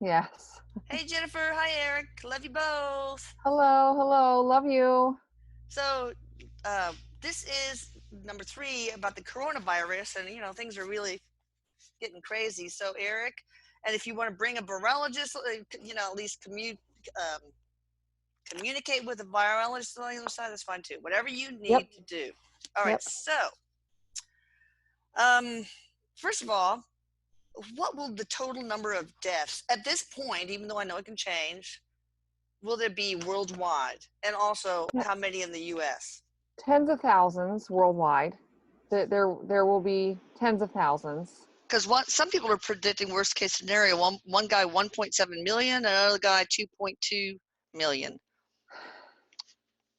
Yes. Hey Jennifer, hi Eric, love you both. Hello, hello, love you. So, uh, this is number three about the coronavirus, and things are really getting crazy. So, Eric, and if you want to bring a virologist, at least um, communicate with a virologist on the other side, that's fine too. Whatever you Yep, need to do. All right. yep. So, um, first of all, what will the total number of deaths at this point, even though I know it can change, will there be worldwide? And also, Te- how many in the US? Tens of thousands worldwide. There will be tens of thousands. Because some people are predicting worst case scenario. One guy 1.7 million, another guy 2.2 million.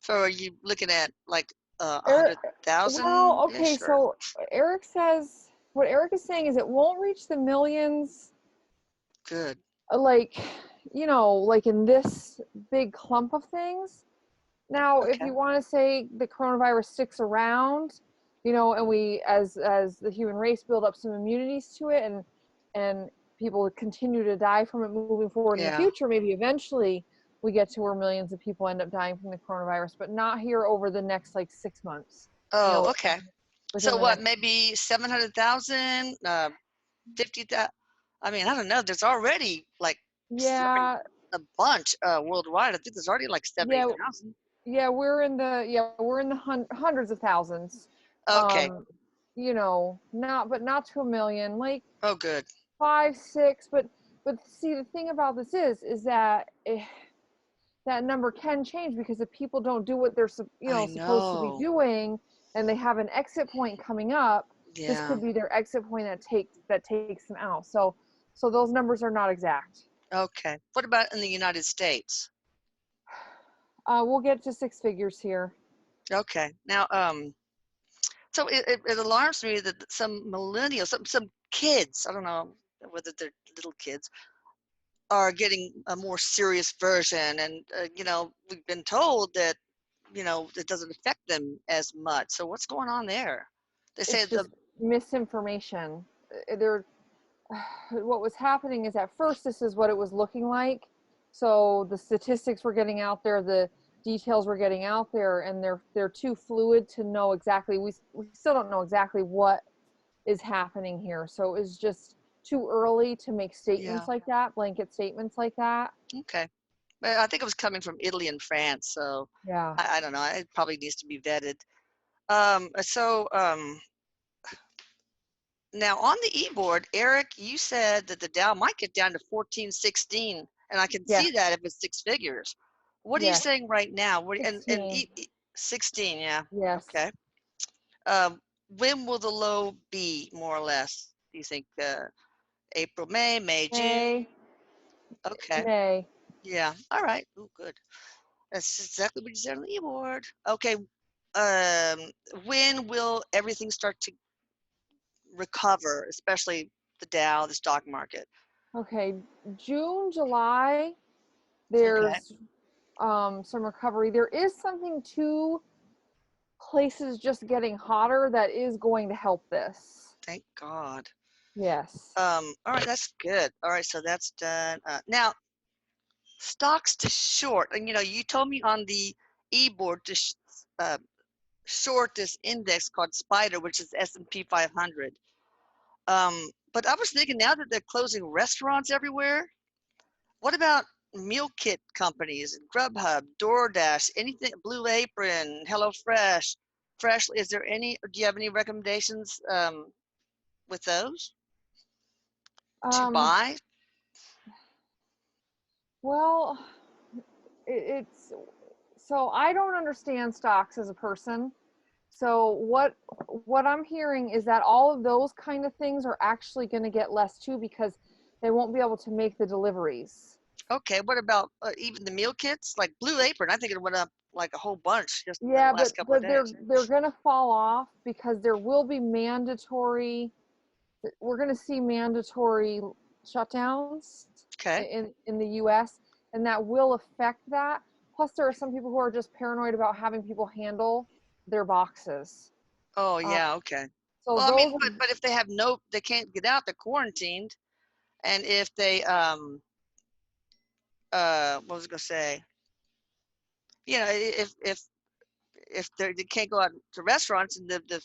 So are you looking at like Eric, 100,000 well, okay, ish or so Eric says what Eric is saying is it won't reach the millions, good? like, like in this big clump of things. Now, if Okay. you want to say the coronavirus sticks around, and we as the human race build up some immunities to it, and people continue to die from it moving forward in the Yeah. future, maybe eventually we get to where millions of people end up dying from the coronavirus, but not here over the next like 6 months. You Oh, know, okay. within So the what? next. Maybe 700,000, 50,000. I mean, I don't know. There's already like Yeah, a bunch worldwide. I think there's already like yeah, 70,000. we're in the hundreds of thousands. Okay. Um, not to a million. Like Oh, good. 5, 6, but see, the thing about this is that that number can change because if people don't do what they're I supposed to be know. doing, and they have an exit point coming up, this Yeah. could be their exit point that takes them out. So those numbers are not exact. Okay. What about in the United States? We'll get to six figures here. Okay. Now, so it alarms me that some millennials, some kids, I don't know whether they're little kids, are getting a more serious version, and we've been told that it doesn't affect them as much. So what's going on there? They say It's just misinformation. There What was happening is at first this is what it was looking like. So the statistics were getting out there, the details were getting out there, and they're too fluid to know exactly. We still don't know exactly what is happening here. So it's just too early to make yeah, statements like that, blanket statements like that. okay. But I think it was coming from Italy and France, so Yeah. I don't know. It probably needs to be vetted. So now on the e-board, Eric, you said that the Dow might get down to 1416, and I can Yes. see that if it's six figures. What are you Yes. saying right now? And 16. 16, yeah. Yes. Okay. Um, when will the low be, more or less? Do you think April, May, June? May. Okay. May. Yeah. All right. Oh, good. That's exactly what you said on the e-board. Okay. When will everything start to recover, especially the Dow, the stock market? Okay. June, July, Okay. there's some recovery. There is something to places just getting hotter that is going to help this. Thank God. Yes. All right, that's good. All right, so that's done. Now, stocks to short, and you told me on the e-board to uh, short this index called Spider, which is S&P 500. But I was thinking now that they're closing restaurants everywhere, what about meal kit companies, Grubhub, DoorDash, anything, Blue Apron, HelloFresh, Freshly? Is there any? Do you have any recommendations with those to Um, buy? well, it's so I don't understand stocks as a person. So what I'm hearing is that all of those kind of things are actually going to get less too because they won't be able to make the deliveries. Okay, what about even the meal kits? Like Blue Apron, I think it went up like a whole bunch just in the Yeah, last couple of but they're days. they're going to fall off because there will be mandatory. We're going to see mandatory shutdowns Okay. in the US, and that will affect that. Plus there are some people who are just paranoid about having people handle their boxes. Oh uh, yeah, okay. so Well, I those mean, but if they have they can't get out, they're quarantined, and if they what was I gonna say? You know, if they can't go out to restaurants and the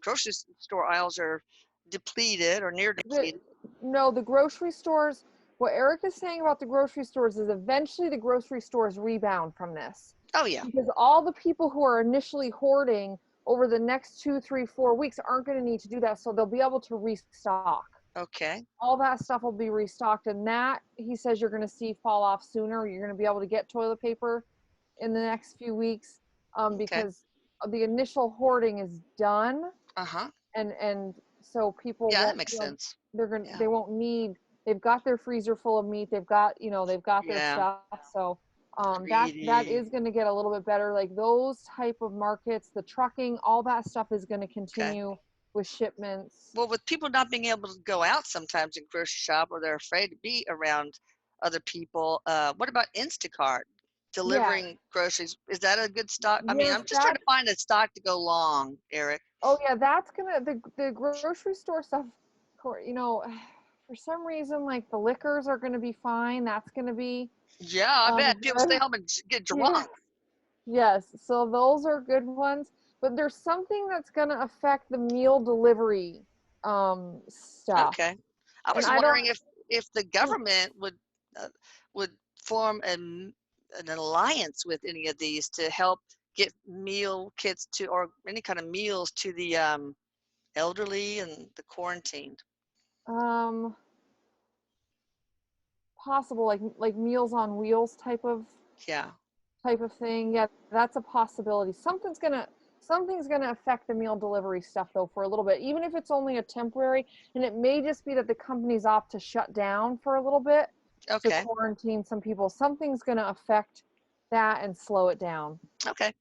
grocery store aisles are depleted or near The, depleted. no, the grocery stores, what Eric is saying about the grocery stores is eventually the grocery stores rebound from this. Oh yeah. Because all the people who are initially hoarding over the next 2, 3, 4 weeks aren't going to need to do that. So they'll be able to restock. Okay. All that stuff will be restocked. And that, he says, you're going to see fall off sooner. You're going to be able to get toilet paper in the next few weeks Okay. because the initial hoarding is done. Uh-huh. And so people Yeah, that won't makes feel sense. Yeah. they won't need, they've got their freezer full of meat, they've got, they've got their Yeah. stuff. So that Greedy. is going to get a little bit better. Like those type of markets, the trucking, all that stuff is going to Okay. continue with shipments. Well, with people not being able to go out sometimes and grocery shop or they're afraid to be around other people, what about Instacart Yeah. delivering groceries? Is that a good stock? I mean, Yes, I'm just trying that, to find a stock to go long, Eric. oh yeah, that's gonna, the grocery store stuff, for some reason, like the liquors are going to be fine. That's going to be Yeah, I bet people stay good. home and get Yeah. drunk. Yes, so those are good ones, but there's something that's going to affect the meal delivery stuff. Okay. I And was I don't wondering if the government uh, would form an alliance with any of these to help get meal kits to or any kind of meals to the elderly and the quarantined. um possible, like Meals on Wheels Yeah. type of thing. Yeah, that's a possibility. Something's going to affect the meal delivery stuff though for a little bit, even if it's only a temporary, and it may just be that the companies opt to shut down for a little bit to Okay. quarantine some people. Something's going to affect that and slow it down. Okay.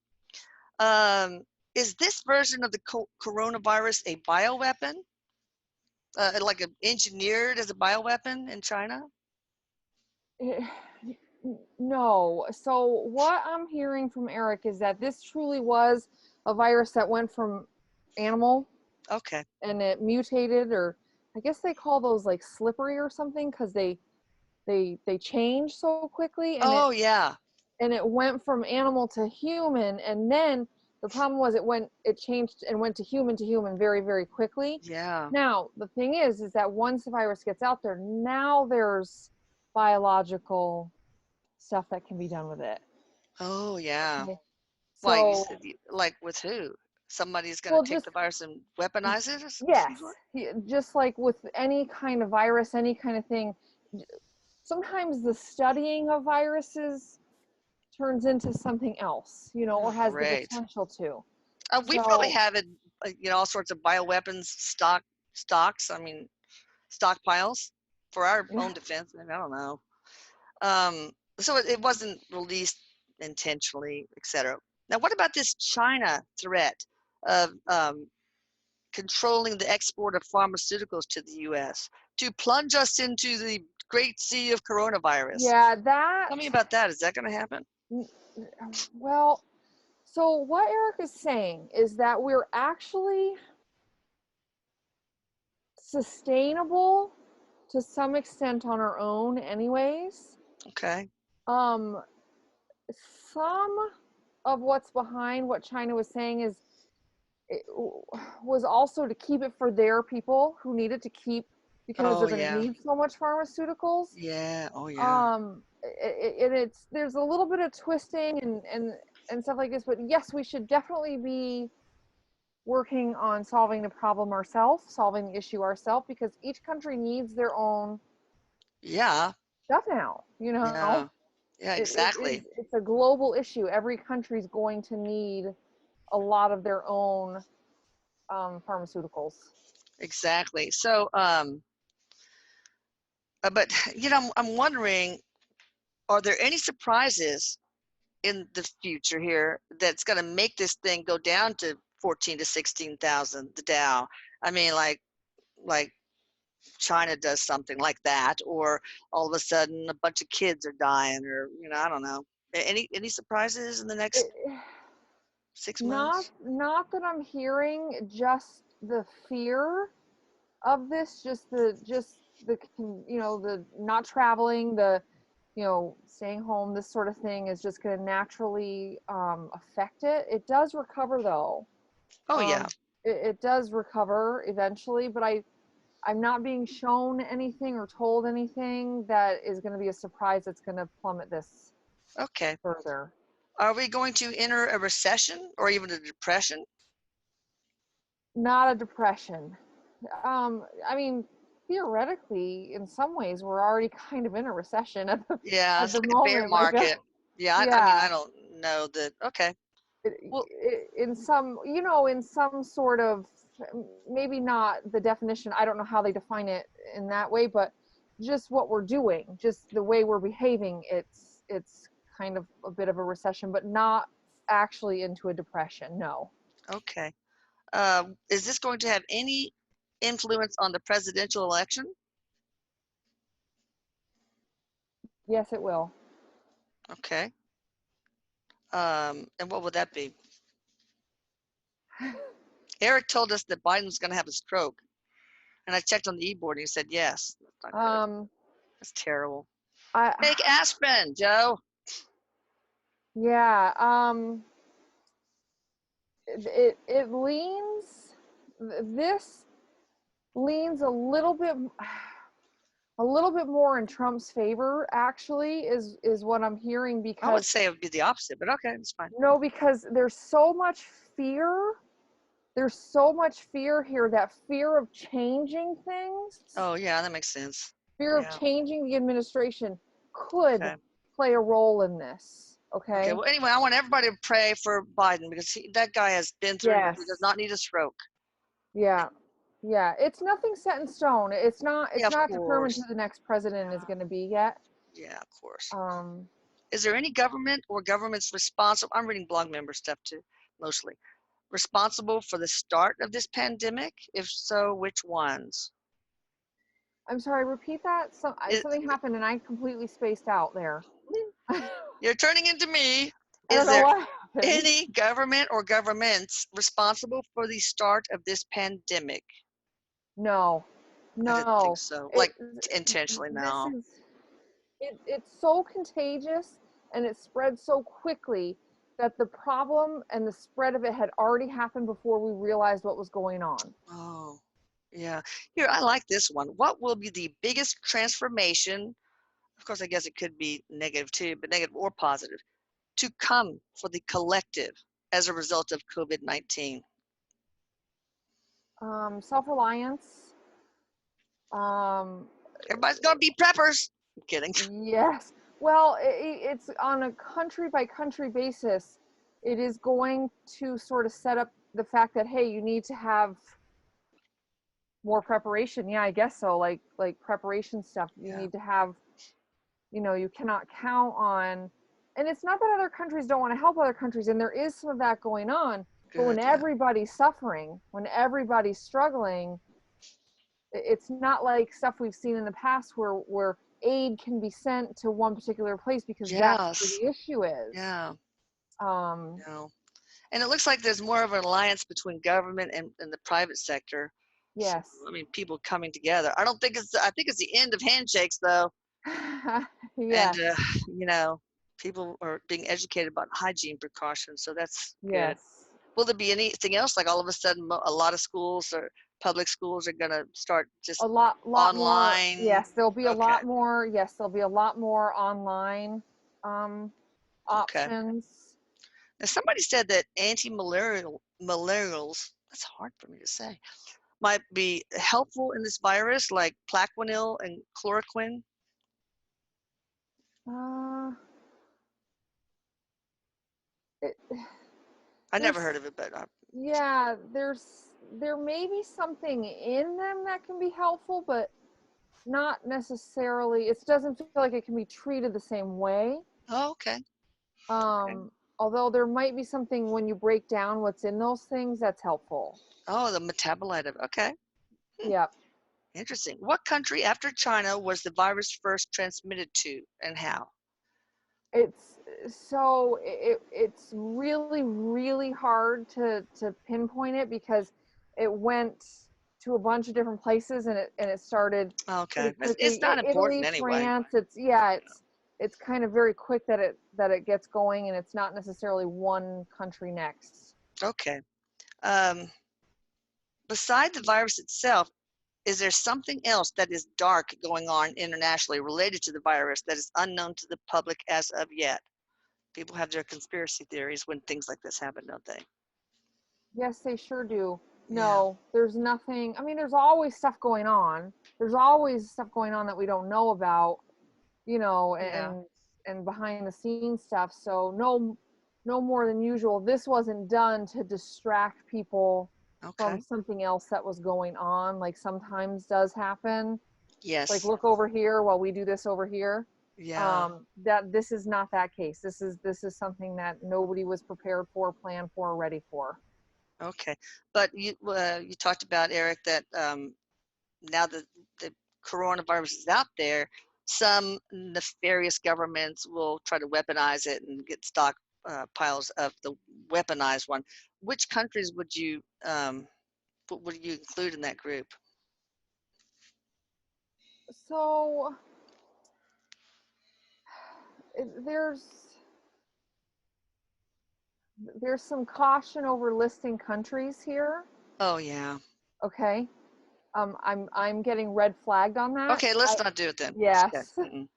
Um, is this version of the coronavirus a bioweapon? Like engineered as a bioweapon in China? No. So what I'm hearing from Eric is that this truly was a virus that went from animal Okay. and it mutated, or I guess they call those like slippery or something, because they change so quickly, and Oh yeah. it went from animal to human, and then the problem was it changed and went to human very, very quickly. Yeah. Now the thing is that once the virus gets out there, now there's biological stuff that can be done with it. Oh yeah. Okay. Why you So, said like with who? Somebody's gonna well, take just the virus and weaponize it or some yes, sort? just like with any kind of virus, any kind of thing. Sometimes the studying of viruses turns into something else, Oh, or has the great. potential to. We probably So, have it, all sorts of bioweapons stocks. I mean, stockpiles for our own defense. Maybe, I don't know. Um, so it wasn't released intentionally, etc. Now, what about this China threat of controlling the export of pharmaceuticals to the U.S. to plunge us into the great sea of coronavirus? yeah, Tell me about that. Is that going to happen? well, so what Eric is saying is that we're actually sustainable to some extent on our own anyways. Okay. Um, some of what's behind what China was saying is it was also to keep it for their people who need it to keep, because Oh they're going to yeah. need so much pharmaceuticals. Yeah. Oh yeah. It's there's a little bit of twisting and stuff like this, but yes, we should definitely be working on solving the problem ourselves, solving the issue ourselves, because each country needs their own Yeah. stuff now. Yeah. Yeah. Exactly. It's a global issue. Every country's going to need a lot of their own pharmaceuticals. Exactly. So, but I'm wondering, are there any surprises in the future here that's going to make this thing go down to 14 to 16,000, the Dow? I mean, like China does something like that, or all of a sudden a bunch of kids are dying, or I don't know. Any surprises in the next It, 6 months? not that I'm hearing, just the fear of this, just the not traveling, the staying home, this sort of thing is just going to naturally affect it. It does recover though. Oh yeah. Um, it does recover eventually, but I'm not being shown anything or told anything that is going to be a surprise that's going to plummet this Okay. further. Are we going to enter a recession or even a depression? Not a depression. I mean, theoretically, in some ways, we're already kind of in a recession at the Yeah, at it's the like a bear moment. Like, market. Yeah, I mean, yeah, I don't know that. Okay. Well, in some, in some sort of, maybe not the definition. I don't know how they define it in that way, but just what we're doing, just the way we're behaving, it's kind of a bit of a recession, but not actually into a depression. No. okay. Is this going to have any influence on the presidential election? Yes, it will. Okay. And what would that be? Eric told us that Biden was going to have a stroke, and I checked on the e-board, and he said yes. That's not good. Um, That's terrible. I Take aspirin, Joe. Yeah, it leans, this leans a little bit more in Trump's favor, actually, is what I'm hearing. I would Because say it would be the opposite, but okay, it's fine. no, because there's so much fear. There's so much fear here, that fear of changing things, Oh yeah, that makes sense. fear of Yeah. changing the administration could Okay. play a role in this. Okay. Okay? Well, anyway, I want everybody to pray for Biden because that guy has been through. He does Yes. not need a stroke. Yeah. Yeah, it's nothing set in stone. Yeah, It's of not determined who course. the next president is going to be yet. Yeah, of course. Um, Is there any government or governments responsible? I'm reading blog member stuff too, mostly. Responsible for the start of this pandemic? If so, which ones? I'm sorry, repeat that. It, Something happened and I completely spaced out there. I you're turning into me. don't Is know there what happened. any government or governments responsible for the start of this pandemic? No, I didn't think no. so. It Like intentionally, this no. is it's so contagious and it spread so quickly that the problem and the spread of it had already happened before we realized what was going on. Oh, yeah. Here, I like this one. What will be the biggest transformation? Of course, I guess it could be negative too, but negative or positive, to come for the collective as a result of COVID-19. Self-reliance. Um, Everybody's going to be preppers. I'm kidding. Yes. Well, it's on a country by country basis. It is going to sort of set up the fact that, hey, you need to have more preparation. Yeah, I guess so. Like preparation stuff. You Yeah, need to have, you cannot count on, and it's not that other countries don't want to help other countries, and there is some of that going on. But when good. Yeah. everybody's suffering, when everybody's struggling, it's not like stuff we've seen in the past where aid can be sent to one particular place because that's where Yes. the issue is. Yeah. Um, No. And it looks like there's more of an alliance between government and the private sector. So, yes. I mean, people coming together. I think it's the end of handshakes, though. And, Yes. people are being educated about hygiene precautions. So that's good. Yes. Will there be anything else? Like all of a sudden, a lot of schools or public schools are going to start A just lot more. online. Yes, there'll be a Okay. lot more. Yes, there'll be a lot more online um, Okay. options. Now, somebody said that malarials, that's hard for me to say, might be helpful in this virus, like Plaquenil and chloroquine. Uh, it, I never there's heard of it, but yeah, there may be something in them that can be helpful, but not necessarily. It doesn't feel like it can be treated the same way. oh, okay. Okay. Although there might be something when you break down what's in those things that's helpful. Oh, the metabolite of okay. Yep. Interesting. What country after China was the virus first transmitted to and how? It's it's really really hard to pinpoint it because it went to a bunch of different places and it started Okay. pretty It's quickly. not Italy, important anyway. France. It's yeah. it's kind of very quick that it gets going, and it's not necessarily one country next. Okay. Um, beside the virus itself, is there something else that is dark going on internationally related to the virus that is unknown to the public as of yet? People have their conspiracy theories when things like this happen, don't they? Yes, they sure do. Yeah. No, there's nothing. I mean, there's always stuff going on. There's always stuff going on that we don't know about, Yeah. and behind the scenes stuff. So no more than usual. This wasn't done to distract people from Okay. something else that was going on, like sometimes does happen. Like, Yes. look over here while we do this over here. Yeah. That this is not that case. This is something that nobody was prepared for, planned for, ready for. Okay. But you talked about, Eric, that now that the coronavirus is out there, some nefarious governments will try to weaponize it and get stock piles of the weaponized one. Which countries would you include in that group? So there's some caution over listing countries here. Oh yeah. Okay. I'm getting red flagged on that. Okay, let's not do it then. Okay. Yes. Mm-mm.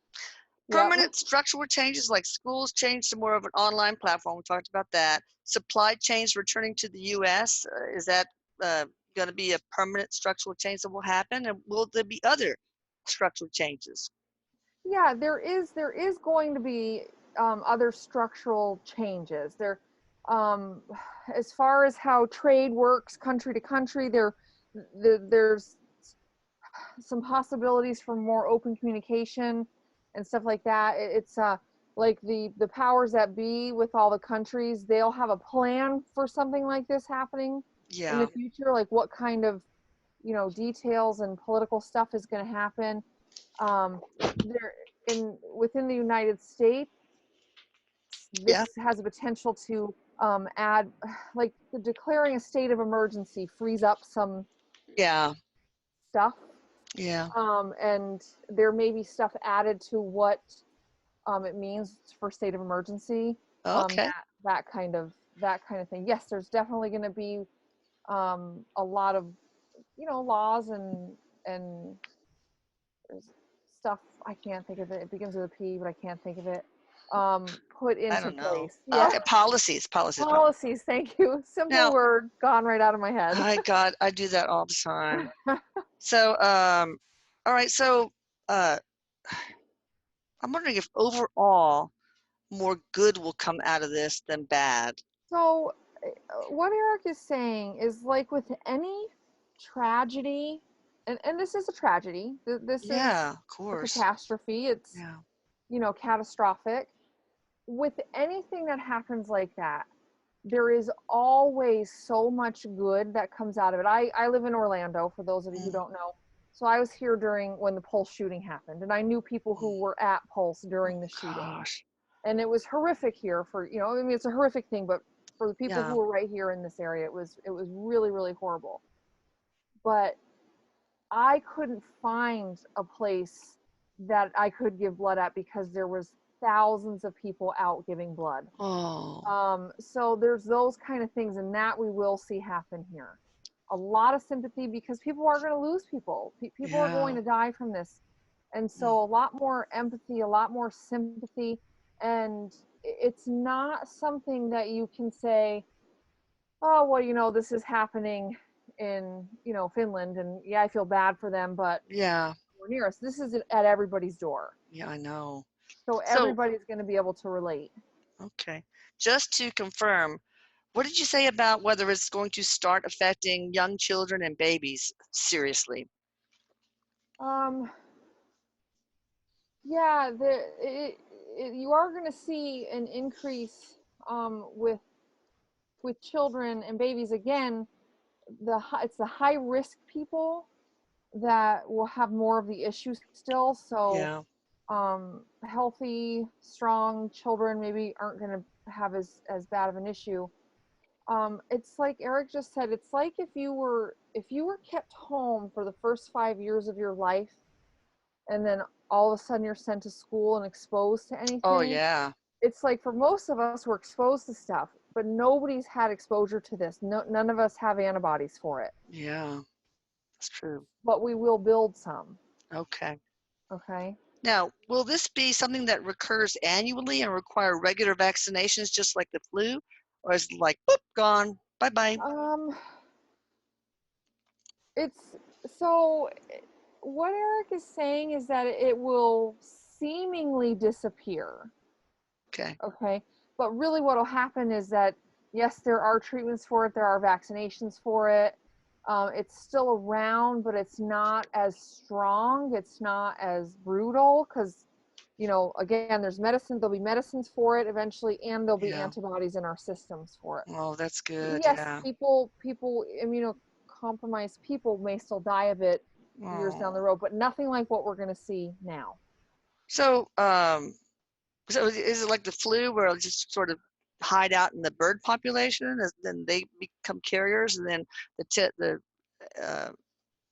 Yep. Permanent structural changes like schools change to more of an online platform. We talked about that. Supply chains returning to the U.S. Is that going to be a permanent structural change that will happen? And will there be other structural changes? Yeah, there is going to be other structural changes there. um, as far as how trade works country to country, there's some possibilities for more open communication and stuff like that. It's like the powers that be with all the countries, they'll have a plan for something like this happening in the Yeah. future, like what kind of details and political stuff is going to happen. There in within the United States, Yeah. this has a potential to add, like, the declaring a state of emergency frees up some Yeah. stuff, Yeah. and there may be stuff added to what it means for state of emergency. Okay. That kind of thing. Yes, there's definitely going to be a lot of laws and stuff. I can't think of it. It begins with a P, but I can't think of it. Put I into don't know. place. Yeah. Okay. Policies. Policies. Policies. Policies. Thank you. Simple Now, word gone right out of my head. God, I do that all the time. So, all right. So, uh, I'm wondering if overall more good will come out of this than bad. So, what Eric is saying is, like with any tragedy, and this is a tragedy. This is Yeah, of a course. catastrophe. It's Yeah. catastrophic. With anything that happens like that, there is always so much good that comes out of it. I live in Orlando, for those of you who Mm, don't know. So I was here during when the Pulse shooting happened, and I knew people mm. who were at Pulse Oh during the shooting. gosh. And it was horrific here for, I mean, it's a horrific thing, but for the people who Yeah. were right here in this area, it was really, really horrible. But I couldn't find a place that I could give blood at because there was thousands of people out giving blood. Oh, So there's those kind of things, and that we will see happen here. A lot of sympathy because people are going to lose people. People are going yeah. to die from this, and Mm, so a lot more empathy, a lot more sympathy, and it's not something that you can say, oh well, this is happening in Finland, and yeah, I feel bad for them, but yeah. we're near us. This is at everybody's door, Yeah, I know. so So, everybody's going to be able to relate. okay. Just to confirm, what did you say about whether it's going to start affecting young children and babies seriously? Um, Yeah, you are going to see an increase with children and babies. Again, it's the high risk people that will have more of the issues still. So, Yeah. healthy, strong children maybe aren't going to have as bad of an issue. It's like Eric just said. It's like if you were kept home for the first 5 years of your life, and then all of a sudden you're sent to school and exposed to Oh, anything. yeah. It's like for most of us, we're exposed to stuff, but nobody's had exposure to this. No, none of us have antibodies for it, Yeah, that's true. but we will build some. Okay. Okay. Now, will this be something that recurs annually and require regular vaccinations just like the flu? Or is it like, boop, gone, bye-bye? Um, it's so what Erik is saying is that it will seemingly disappear. Okay. Okay. But really, what will happen is that, yes, there are treatments for it, there are vaccinations for it. It's still around, but it's not as strong, it's not as brutal because, again, there'll be medicines for it eventually, and there'll be Yeah. antibodies in our systems for it. Oh, that's good. Yes, Yeah. people, immunocompromised people may still die of it years down the Oh. road, but nothing like what we're going to see now. So, so is it like the flu where it'll just sort of hide out in the bird population, then they become carriers, and then the t uh,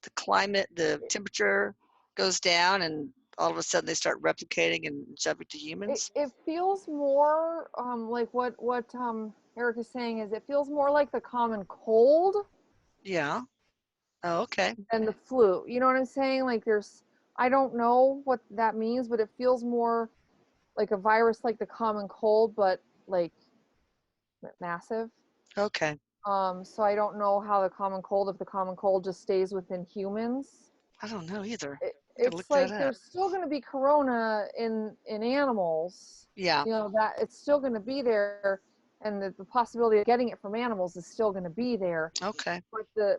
the climate, the temperature goes down, and all of a sudden they start replicating and jumping to It, humans? it feels more like what Erik is saying is it feels more like the common cold Yeah. Oh, okay. than the flu. You know what I'm saying? Like I don't know what that means, but it feels more like a virus like the common cold, but like massive. Okay. So I don't know how if the common cold just stays within humans. I don't know either. I gotta look It's that like up. there's still going to be corona in animals. Yeah. That it's still going to be there, and the possibility of getting it from animals is still going to be there. Okay.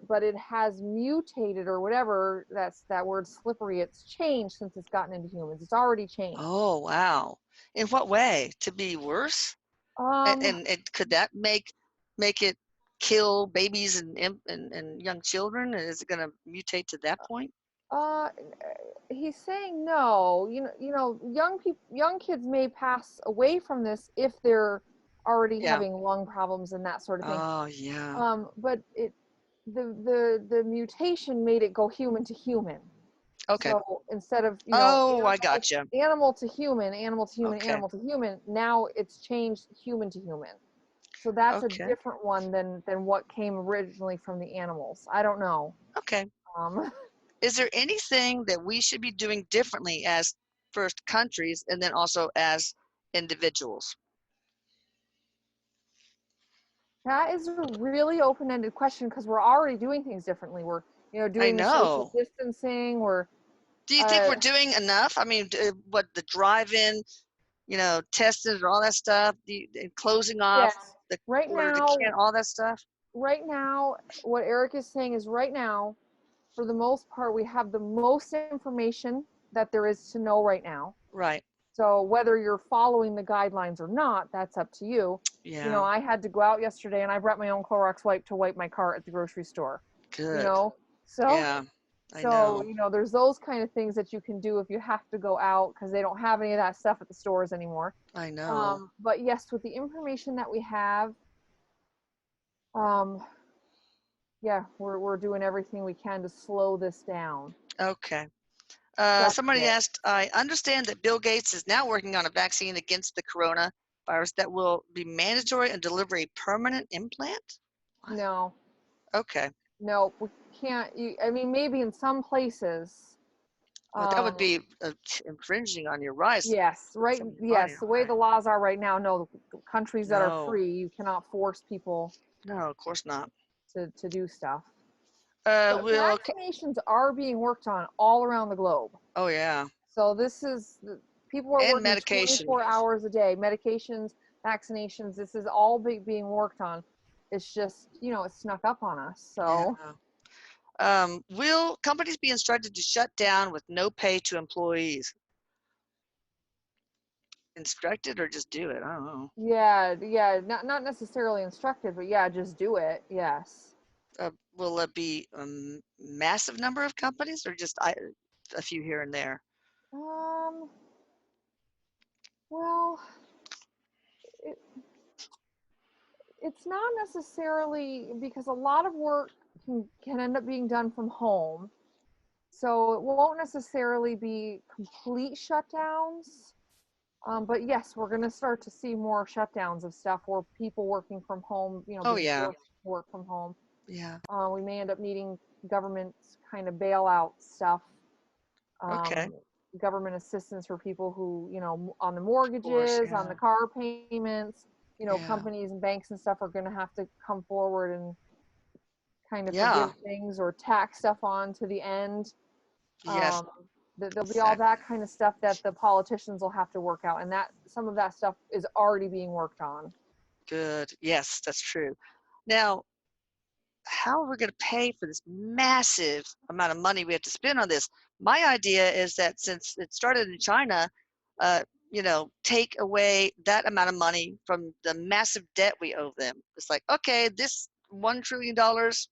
But it has mutated or whatever. That's that word slippery. It's changed since it's gotten into humans. It's already changed. Oh, wow. In what way? To be worse? And, Um, and, and could that make it kill babies and young children? And is it going to mutate to that point? uh, he's saying no. Young kids may pass away from this if they're already Yeah. having lung problems and that sort of thing. Oh, yeah. But the mutation made it go human to human. Okay. So instead of Oh, I gotcha. animal to human, animal to human, Okay. animal to human, now it's changed human to human. So that's a Okay. different one than what came originally from the animals. I don't know. Okay. Um, Is there anything that we should be doing differently as first countries and then also as individuals? that is a really open-ended question because we're already doing things differently. We're I doing the social know. distancing. We're Do you think uh, we're doing enough? I mean, what the drive-in, tested and all that stuff, and closing off yes. the Right quarter to now, can, all that stuff? right now, what Erik is saying is right now, for the most part, we have the most information that there is to know right now. Right. So whether you're following the guidelines or not, that's up to you. Yeah. I had to go out yesterday and I brought my own Clorox wipe to wipe my car at the grocery store. You Good. know, so Yeah. I so know. there's those kind of things that you can do if you have to go out because they don't have any of that stuff at the stores anymore. I know. But yes, with the information that we have, um, yeah, we're doing everything we can to slow this down. Okay. That's Somebody it. asked, I understand that Bill Gates is now working on a vaccine against the coronavirus that will be mandatory and deliver a permanent implant? What? No, Okay. no, we can't. I mean, maybe in some places. Well, that would Um, be infringing on your rights. yes, right. Some of your body. Yes, the way Right. the laws are right now, no, the countries that are No. free, you cannot force people No, of course not. to do stuff. Uh, But will, vaccinations are being worked on all around the globe. oh yeah. So people are And working medication. 24 hours a day. Medications, vaccinations, this is all being worked on. It's just, it snuck up on us. Yeah. So Will companies be instructed to shut down with no pay to employees? Instructed or just do it? I don't know. yeah, yeah, not necessarily instructed, but yeah, just do it. Yes. Will it be a massive number of companies or just a few here and there? Um, well, it, it's not necessarily because a lot of work can end up being done from home. So it won't necessarily be complete shutdowns. But yes, we're going to start to see more shutdowns of stuff or people working from home, Oh being yeah. forced to work from home. Yeah. We may end up needing government kind of bailout stuff, Okay. um, government assistance for people who, on the Of course. mortgages, on Yeah. the car payments. Yeah. Companies and banks and stuff are going to have to come forward and kind of forgive Yeah. things or tack stuff on to the end. Yes. Um, there'll be all Exactly. that kind of stuff that the politicians will have to work out, and that some of that stuff is already being worked on. Good. Yes, that's true. Now, how are we going to pay for this massive amount of money we have to spend on this? My idea is that since it started in China, uh, take away that amount of money from the massive debt we owe them. It's like, okay, this $1 trillion, that's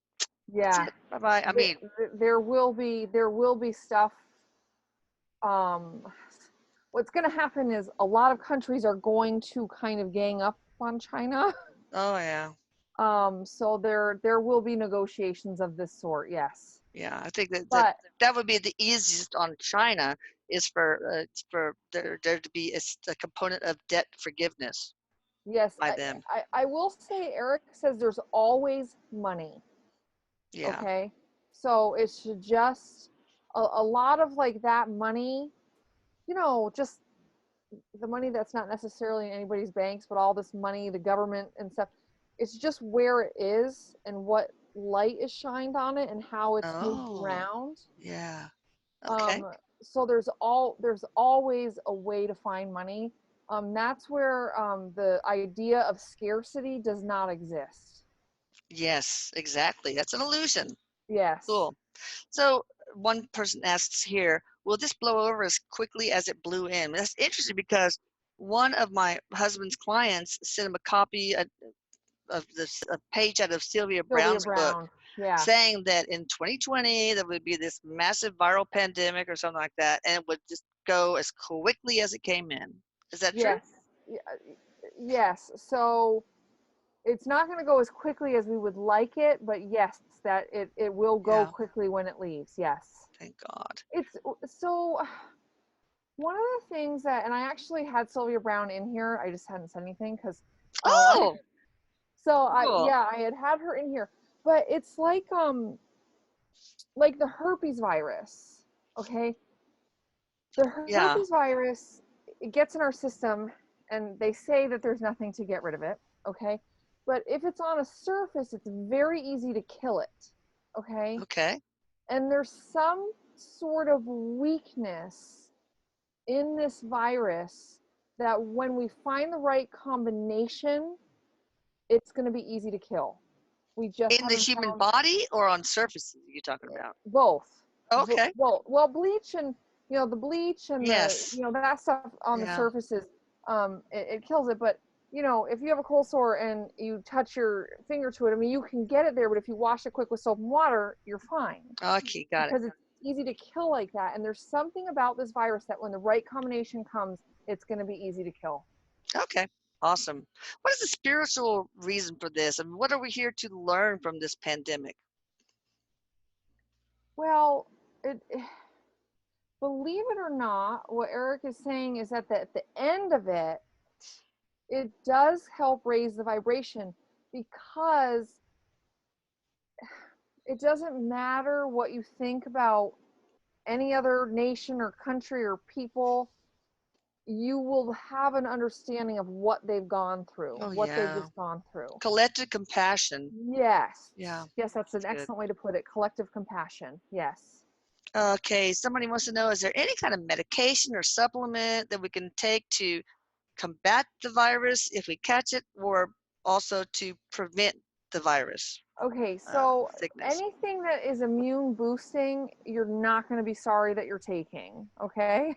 Yeah, it. Bye bye. I mean, there will be stuff. Um, what's going to happen is a lot of countries are going to kind of gang up on China. oh yeah, So there will be negotiations of this sort. Yes, yeah. I think but that would be the easiest on China is for there to be a component of debt forgiveness yes, by them. I will say Erik says there's always money. Yeah. Okay, so it should just a lot of like that money, just the money that's not necessarily in anybody's banks, but all this money, the government and stuff, it's just where it is and what light is shined on it and how it's moved Oh, around. yeah. Okay. Um, so there's always a way to find money. That's where the idea of scarcity does not exist. Yes, exactly. That's an illusion. Yes. Cool. So one person asks here, will this blow over as quickly as it blew in? That's interesting because one of my husband's clients sent him a copy of this a page out of Sylvia Sylvia Brown's book Brown. Yeah. saying that in 2020 there would be this massive viral pandemic or something like that, and it would just go as quickly as it came in. Is that true? Yes. Yes. So it's not going to go as quickly as we would like it, but yes, that it will go Yeah, quickly when it leaves. Yes. thank God. It's so one of the things that, and I actually had Sylvia Brown in here. I just hadn't said anything because, Oh, cool. yeah, I had her in here, but it's like the herpes virus. Okay, the Yeah. herpes virus, it gets in our system, and they say that there's nothing to get rid of it. Okay, but if it's on a surface, it's very easy to kill it. Okay, Okay. and there's some sort of weakness in this virus that when we find the right combination, it's going to be easy to kill. We just In the haven't human found body or on surfaces you're talking about? both. Okay. Well, bleach and the bleach and the Yes. that stuff on the Yeah. surfaces, it kills it. But if you have a cold sore and you touch your finger to it, I mean, you can get it there. But if you wash it quick with soap and water, you're fine Okay, got it. because it's easy to kill like that. And there's something about this virus that when the right combination comes, it's going to be easy to kill. Okay. Awesome. What is the spiritual reason for this? And what are we here to learn from this pandemic? Well, believe it or not, what Erik is saying is that at the end of it, it does help raise the vibration because it doesn't matter what you think about any other nation or country or people, you will have an understanding of what they've gone through, Oh, what they've yeah. just gone through. Collective compassion. Yes. Yeah, Yes, that's an that's good. excellent way to put it. Collective compassion. Yes. Okay, somebody wants to know, is there any kind of medication or supplement that we can take to combat the virus if we catch it, or also to prevent the virus Okay, so sickness? anything that is immune boosting, you're not going to be sorry that you're taking, okay?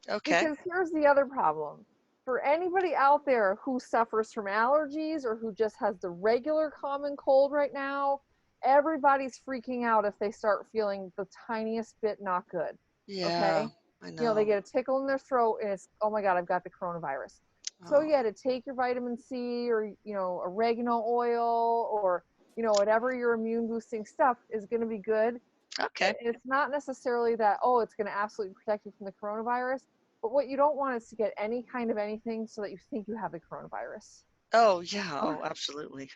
Okay. Because here's the other problem. For anybody out there who suffers from allergies or who just has the regular common cold right now, everybody's freaking out if they start feeling the tiniest bit not good. Yeah, Okay? I They know. get a tickle in their throat and it's, oh my God, I've got the coronavirus. So, Oh, yeah, to take your vitamin C or, oregano oil or, whatever your immune boosting stuff is going to be good. Okay. It's not necessarily that, oh, it's going to absolutely protect you from the coronavirus, but what you don't want is to get any kind of anything so that you think you have the coronavirus. Oh, yeah. Oh, absolutely.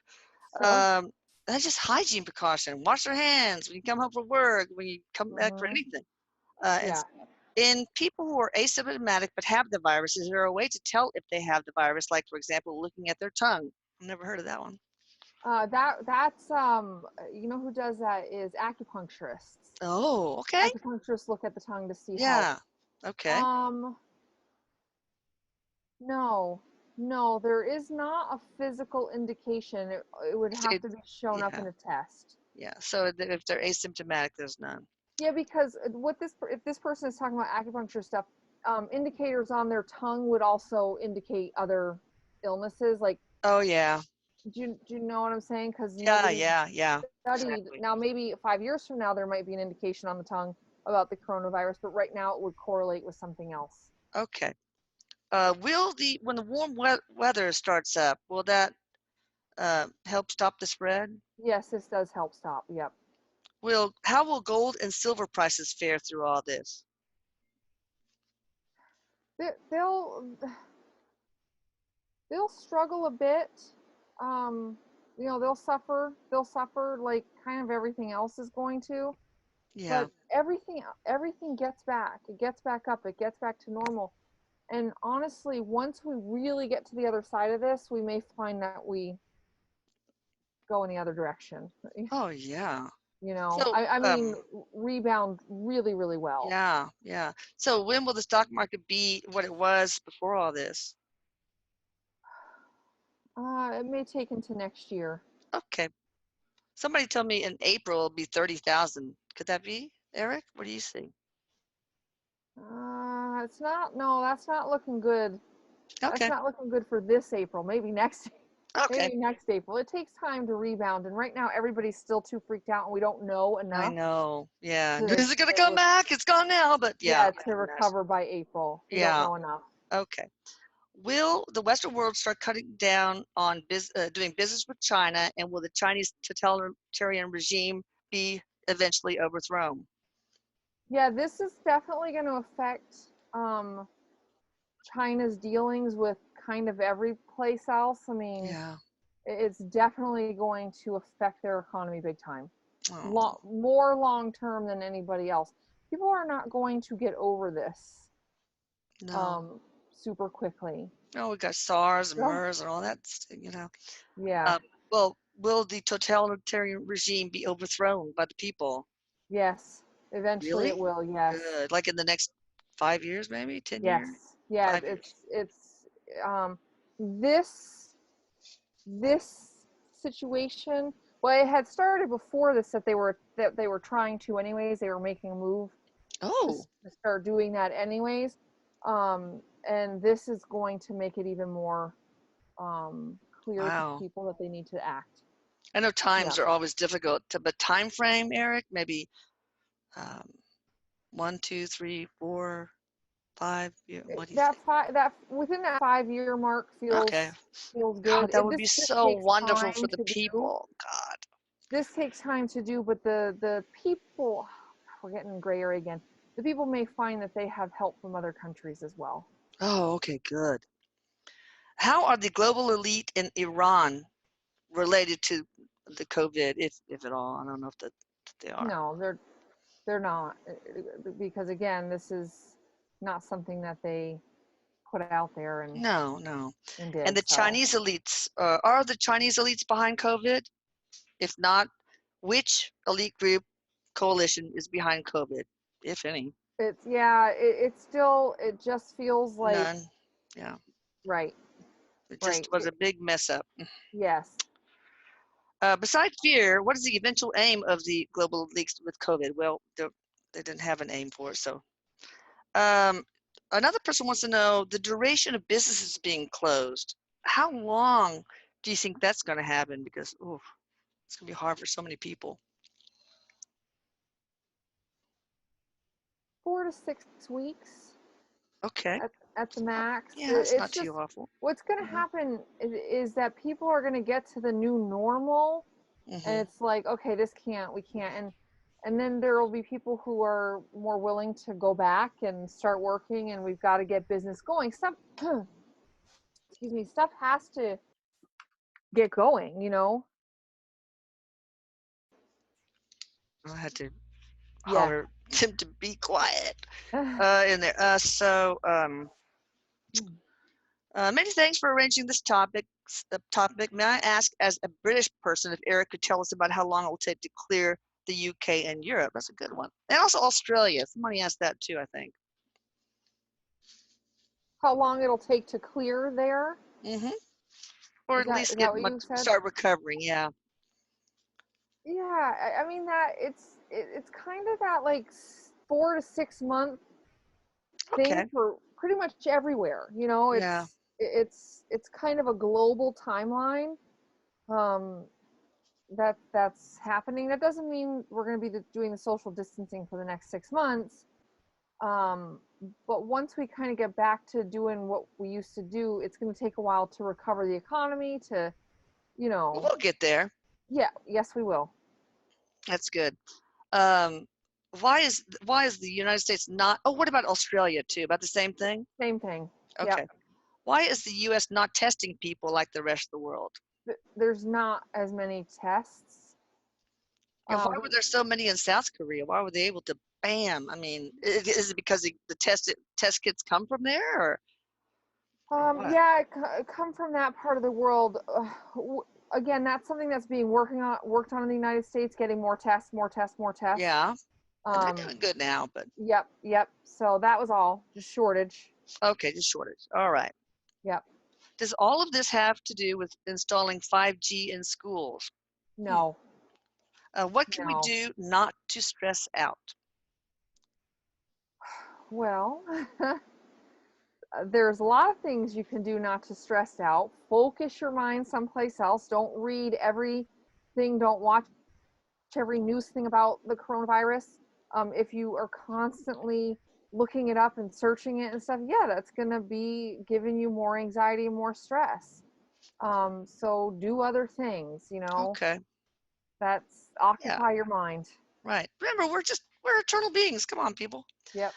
So, Um, that's just hygiene precaution. Wash your hands when you come home from work, when you come back for mhm, anything. And yeah. in people who are asymptomatic but have the virus, is there a way to tell if they have the virus? Like, for example, looking at their tongue. I've never heard of that one. That's you know who does that is acupuncturists. Oh, okay. Acupuncturists look at the tongue to see health. Yeah. Okay. Um, no, no, there is not a physical indication. It would have It, to be shown up yeah. in a test. Yeah. So if they're asymptomatic, there's none. Yeah, because what this if this person is talking about acupuncture stuff, indicators on their tongue would also indicate other illnesses. Like, Oh, yeah. do you know what I'm saying? Because Yeah. nobody Yeah. Yeah. studied. Exactly. Now, maybe 5 years from now, there might be an indication on the tongue about the coronavirus, but right now it would correlate with something else. Okay. Will when the warm weather starts up, will that help stop the spread? Yes, this does help stop. Yep. How will gold and silver prices fare through all this? They'll they'll struggle a bit. Um, they'll suffer. They'll suffer like kind of everything else is going to. Yeah. But everything gets back. It gets back up. It gets back to normal. And honestly, once we really get to the other side of this, we may find that we go in the other direction. Oh, yeah. I, So, I mean, rebound really, really well. yeah, yeah. So when will the stock market be what it was before all this? It may take into next year. Okay. Somebody told me in April it'll be 30,000. Could that be, Eric? What do you think? It's not. No, that's not looking good. That's Okay. not looking good for this April. Maybe next. Okay. Maybe next April. It takes time to rebound, and right now everybody's still too freaked out, and we don't know I enough know. Yeah. to Is it gonna come back? It's gone now, but yeah, yeah, I to can imagine. recover by April. We don't Yeah. know enough. Okay. Will the Western world start cutting down on doing business with China, and will the Chinese totalitarian regime be eventually overthrown? Yeah, this is definitely going to affect China's dealings with kind of every place else. I mean, Yeah. it's definitely going to affect their economy big time. Oh, More long term than anybody else. People are not going to get over this no. um, super quickly. No, we got SARS and So, MERS and all that. yeah, Uh, well, will the totalitarian regime be overthrown by the people? yes, eventually it Really? will. Yes, Good. Like in the next 5 years, maybe 10 yes, years? yeah. 5 years. It's um, this this situation. Well, it had started before this that they were trying to anyways. They were making a move to, Oh, to start doing that anyways, and this is going to make it even more clear to wow. people that they need to act. I know Yeah. times are always difficult, but time frame, Eric, maybe um, 1, 2, 3, 4, 5. What do you think? That within that 5 year mark Okay. feels good. God, that would be This so takes wonderful for time the to do. people. God. This takes time to do, but the people, we're getting gray area again. The people may find that they have help from other countries as well. Oh, okay, good. How are the global elite in Iran related to the COVID, if at all? I don't know if that they are. No, they're not, because again, this is not something that they put out there No, no. and And did. the So Chinese elites, are the Chinese elites behind COVID? If not, which elite group coalition is behind COVID, if any? it's still, it just feels like None. Yeah, right, it just right. was a big mess up. Yes. Besides fear, what is the eventual aim of the global elites with COVID? Well, they didn't have an aim for it. So, um, another person wants to know the duration of businesses being closed. How long do you think that's going to happen? Because, oof, it's going to be hard for so many people. 4 to 6 weeks Okay. at the max. Yeah, that's It's not too just awful. what's going to Mhm. happen is that people are going to get to the new normal, and Mhm. it's like, okay, we can't. and then there will be people who are more willing to go back and start working, and we've got to get business going. Stuff, excuse me, stuff has to get going, you know? I had to Yes. holler them to be quiet in there. Many thanks for arranging this topic. The topic. May I ask, as a British person, if Erik could tell us about how long it will take to clear the UK and Europe? That's a good one. And also Australia. Somebody asked that too, I think. How long it'll take to clear there? Mm-hmm. Or Is at that least is get that what you said? start recovering. Yeah. Yeah, I mean that it's kind of that like 4 to 6 month thing Okay. for pretty much everywhere. You know, Yeah. it's kind of a global timeline um, that's happening. That doesn't mean we're going to be doing the social distancing for the next 6 months. Um, but once we kind of get back to doing what we used to do, it's going to take a while to recover the economy. To you But know, we'll get there. yeah, yes, we will. That's good. Um, why is the United States not? Oh, what about Australia too? About the same thing? Same thing. Yep. Okay. Why is the U.S. not testing people like the rest of the world? There's not as many tests. And why were there so many in South Korea? Why were they able to bam? I mean, is it because the test kits come from there, or what? Yeah, come from that part of the world. Again, that's something that's being worked on in the United States, getting more tests, more tests, more tests. Yeah, and they're Um, doing good now, but yep, yep. So that was all, just shortage. okay, just shortage. All right. Yep. Does all of this have to do with installing 5G in schools? Hmm. No, What can we no. do not to stress out? Well, there's a lot of things you can do not to stress out. Focus your mind someplace else. Don't read everything. Don't watch every news thing about the coronavirus. If you are constantly looking it up and searching it and stuff, yeah, that's going to be giving you more anxiety and more stress. So do other things, you know, Okay. that's Yeah. occupy your mind. Right. Remember, we're eternal beings. Come on, people. Yep.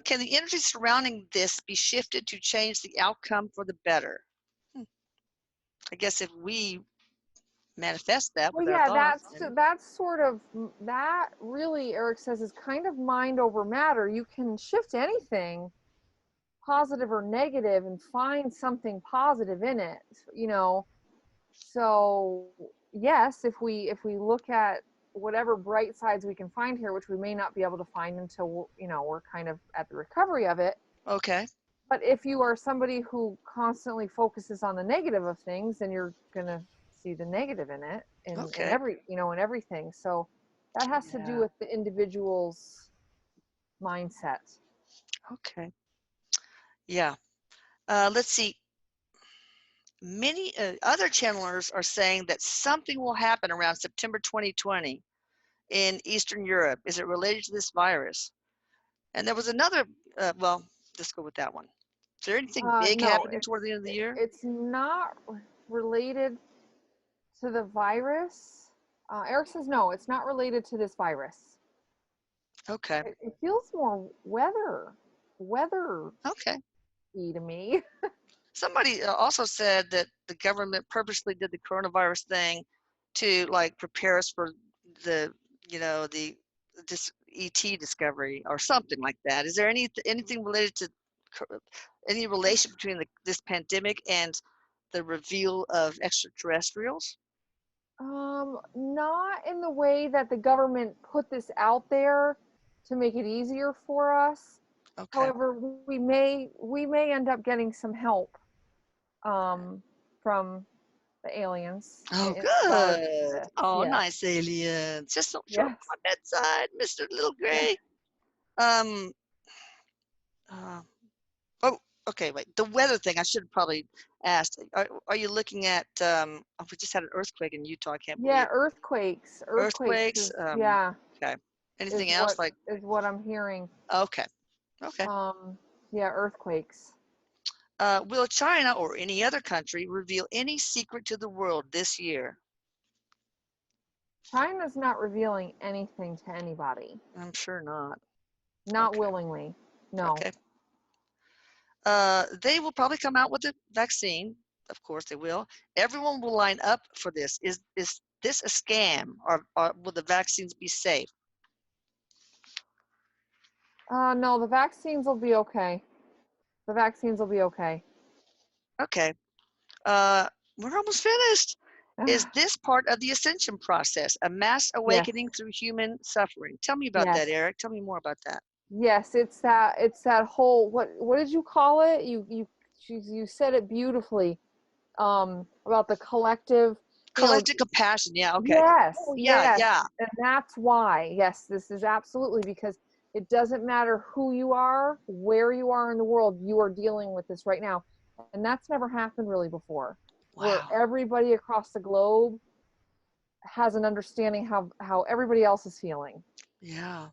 Can the energy surrounding this be shifted to change the outcome for the better? Hmm. I guess if we manifest that Well, with our yeah, thoughts, maybe. that's sort of that really Erik says is kind of mind over matter. You can shift anything positive or negative and find something positive in it, you know. So yes, if we look at whatever bright sides we can find here, which we may not be able to find until we're kind of at the recovery of it. Okay. But if you are somebody who constantly focuses on the negative of things, then you're gonna see the negative in it in Okay. every in everything. So that has to do Yeah. with the individual's mindset. Okay. Yeah. Let's see. Many other channelers are saying that something will happen around September 2020 in Eastern Europe. Is it related to this virus? And there was another, well, let's go with that one. Is there anything big No, happening toward the end of the year? it's not related to the virus. Erik says no, it's not related to this virus. Okay. It feels more weather Okay. to me. Somebody also said that the government purposely did the coronavirus thing to like prepare us for the, the this ET discovery or something like that. Is there anything related to any relation between this pandemic and the reveal of extraterrestrials? Not in the way that the government put this out there to make it easier for us. Okay. However, we may end up getting some help from the aliens Oh, in regards to good. this. Oh, Yes, nice aliens. Just don't show up yes, at my bedside, Mr. Little yeah, Gray. Um, uh, oh, okay, wait. The weather thing, I should have probably asked. Are you looking at, oh, we just had an earthquake in Utah. I can't yeah. believe. Earthquakes Earthquakes. is yeah Okay. is Anything else? what Like, is what I'm hearing. okay. Okay. Yeah, earthquakes. Will China or any other country reveal any secret to the world this year? China's not revealing anything to anybody. I'm sure not. Not Okay. willingly. No. Okay. They will probably come out with a vaccine. Of course they will. Everyone will line up for this. Is this a scam, or will the vaccines be safe? No, the vaccines will be okay. The vaccines will be okay. Okay. Uh, we're almost finished. Is this part of the ascension process, a mass Yes. awakening through human suffering? Tell me about that, Yes. Eric. Tell me more about that. Yes, it's that whole, what did you call it? You said it beautifully. About the collective, you know, Collective compassion. Yeah. Okay. yes, Oh, yeah. yes. Yeah. And that's why, yes, this is absolutely, because it doesn't matter who you are, where you are in the world, you are dealing with this right now. And that's never happened really before, where Wow. everybody across the globe has an understanding how everybody else is feeling. Yeah.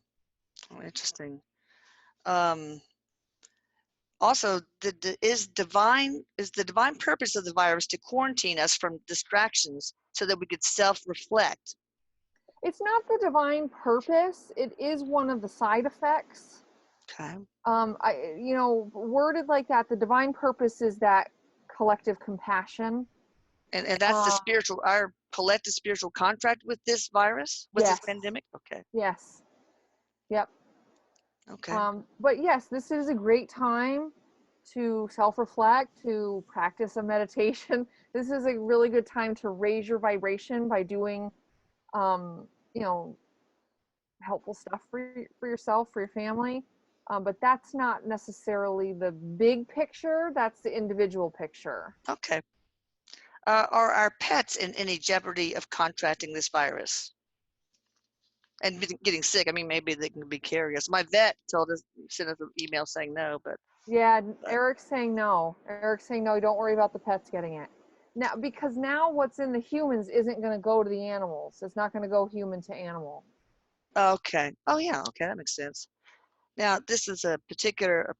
Oh, interesting. Um, Also, is the divine purpose of the virus to quarantine us from distractions so that we could self-reflect? It's not the divine purpose, it is one of the side effects. Okay. Worded like that, the divine purpose is that collective compassion. And that's the uh, spiritual, our collective spiritual contract with this virus, with this yes, pandemic. Okay. yes, yep. Okay. But yes, this is a great time to self-reflect, to practice a meditation. This is a really good time to raise your vibration by doing um, you know helpful stuff for yourself, for your family. But that's not necessarily the big picture, that's the individual picture. Okay. Are our pets in any jeopardy of contracting this virus and getting sick? I mean, maybe they can be carriers. My vet told us, sent us an email saying no, Yeah, but Eric's saying no. Eric's saying no, don't worry about the pets getting it. Now, because now what's in the humans isn't going to go to the animals. It's not going to go human to animal. okay. Oh yeah. Okay, that makes sense. Now, this is a particular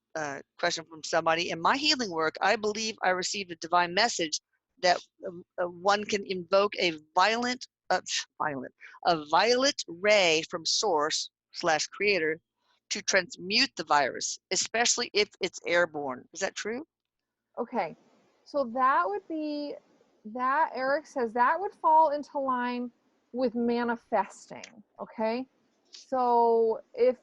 question from somebody. In my healing work, I believe I received a divine message that one can invoke a violent, a violet ray from source slash creator to transmute the virus, especially if it's airborne. Is that true? Okay. So that would be that Eric says that would fall into line with manifesting, okay? So if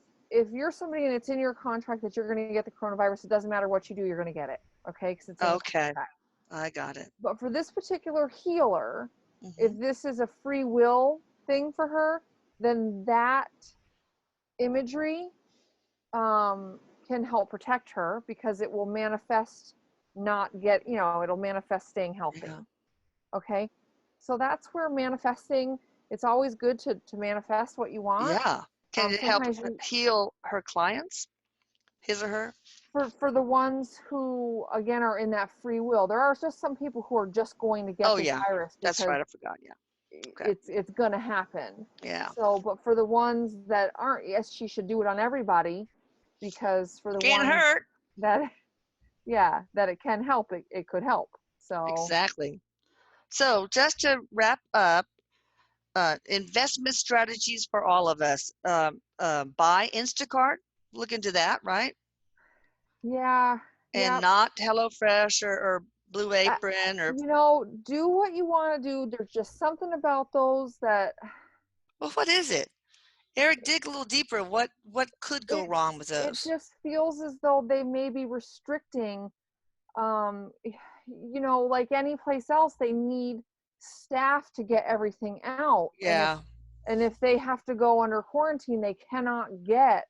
you're somebody and it's in your contract that you're going to get the coronavirus, it doesn't matter what you do, you're going to get it, okay? Because it's in the Okay, contract. I got it. But for this particular healer, Hmm. if this is a free will thing for her, then that imagery can help protect her because it will manifest not get, it'll manifest staying healthy. Yeah. Okay. So that's where manifesting, it's always good to manifest what you want. Yeah. Can it help Sometimes you, heal her clients, his or her? for the ones who again are in that free will, there are just some people who are just going to get Oh, the yeah. virus That's because right. I forgot. Yeah. Okay. it's gonna happen. Yeah. So, but for the ones that aren't, yes, she should do it on everybody, because for the Can't ones hurt. that, yeah, that it can help, it could help. So Exactly. So just to wrap up, investment strategies for all of us. Buy Instacart. Look into that, right? yeah, And yeah. not HelloFresh or Blue uh, Apron or, do what you want to do. There's just something about those that well, what is it? Eric, dig a little deeper. What could go wrong with it those? just feels as though they may be restricting, um like any place else, they need staff to get everything out, Yeah. and if they have to go under quarantine, they cannot get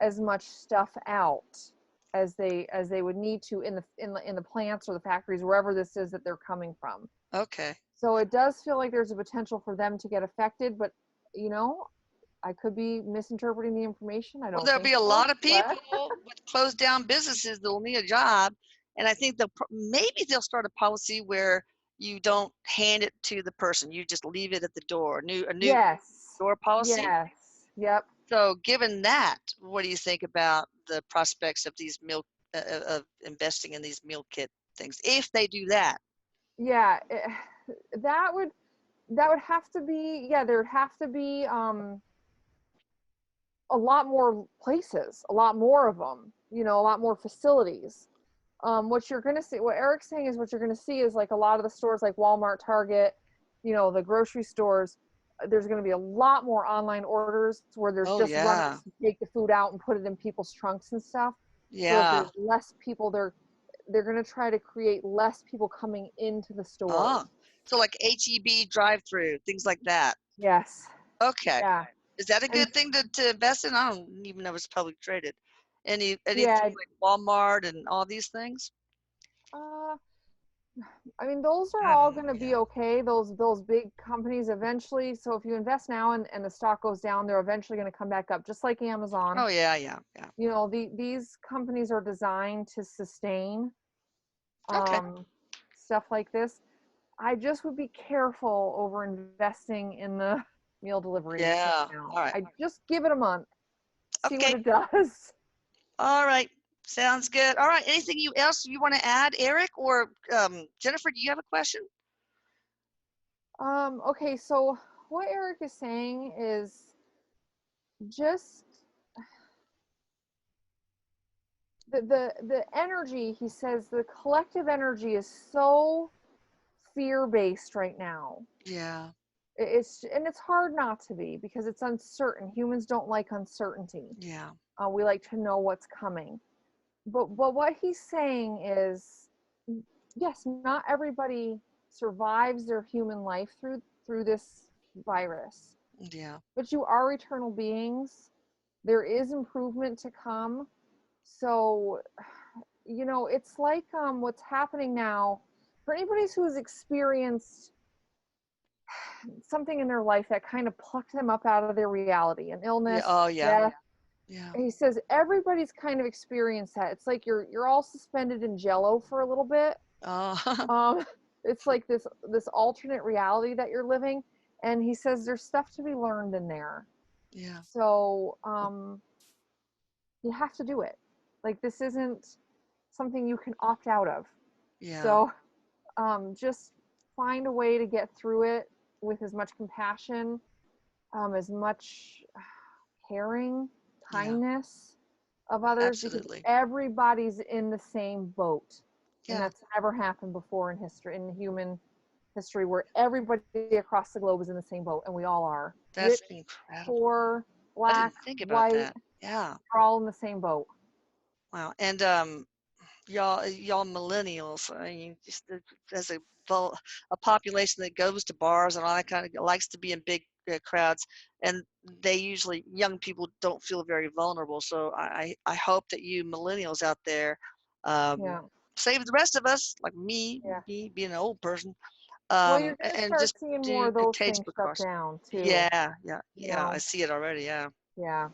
as much stuff out as they would need to in the plants or the factories, wherever this is that they're coming from. Okay. So it does feel like there's a potential for them to get affected, but you know I could be misinterpreting the information. I Well, don't there'll think be a so, lot of but people with closed down businesses that will need a job, and I think maybe they'll start a policy where you don't hand it to the person; you just leave it at the door. A new yes, door policy. yes, yep. So, given that, what do you think about the prospects of these milk of investing in these meal kit things if they do that? Yeah, that would, That would have to be, yeah, there would have to be a lot more places, a lot more of them, you know, a lot more facilities. What you're going to see, what Eric's saying is what you're going to see is like a lot of the stores like Walmart, Target, you know, the grocery stores, there's going to be a lot more online orders where there's Oh, just yeah. runners to take the food out and put it in people's trunks and stuff. So that Yeah. there's less people, they're going to try to create less people coming into the stores. Oh, so like HEB drive-through, things like that. Yes. Okay. Yeah. Is that a And good thing to invest in? I don't even know if it's public traded. Anything yeah, like Walmart and all these things? uh, I mean, those are I all don't know. going to be Yeah. okay. Those big companies eventually. So if you invest now and the stock goes down, they're eventually going to come back up, just like Amazon. Oh, yeah, yeah, yeah. You know, these companies are designed to sustain Okay. stuff like this. I just would be careful over investing in the meal deliveries right Yeah. now. All right. I just give it a month, see what Okay. it does. All right. Sounds good. All right. Anything else you want to add, Eric or Jennifer? Do you have a question? Okay, so what Eric is saying is just the energy. He says the collective energy is so fear based right now. Yeah. It's hard not to be because it's uncertain. Humans don't like uncertainty. Yeah. We like to know what's coming. But what he's saying is, yes, not everybody survives their human life through this virus, Yeah. but you are eternal beings. There is improvement to come. So, you know, it's like what's happening now for anybody who's experienced something in their life that kind of plucked them up out of their reality, an Yeah. illness, Oh, yeah. death. Yeah. He says everybody's kind of experienced that. It's like you're all suspended in jello for a little bit. Oh, Um, it's like this alternate reality that you're living. And he says there's stuff to be learned in there. yeah. So you have to do it. Like this isn't something you can opt out of. Yeah. So just find a way to get through it with as much compassion, as much caring, Yeah. kindness of others, because Absolutely. everybody's in the same boat. And Yeah. that's never happened before in history, in human history, where everybody across the globe is in the same boat, and we all are. That's Rich, incredible. poor, I black, didn't think about white, that. Yeah. we're all in the same boat. Wow. And y'all millennials, I mean, just as a population that goes to bars and all that kind of likes to be in big crowds, and they usually young people don't feel very vulnerable. So I hope that you millennials out there um, Yeah, save the rest of us, like yeah. me being an old person, Well, you're going to and start just seeing more do of those contagious things shut precautions. down too. Yeah, yeah, You yeah. I know, see it already. Yeah. yeah,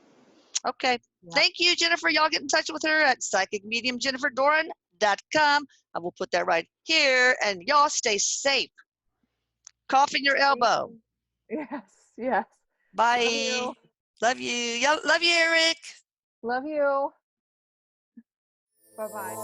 Okay. yeah. Thank you, Jennifer. Y'all get in touch with her at psychicmediumjenniferdoran.com. I will put that right here. And y'all stay safe. Cough in your Thank elbow. you. Yes, yes. Love Bye. you. Love you. Y'all love you, Eric. Love you. Bye bye.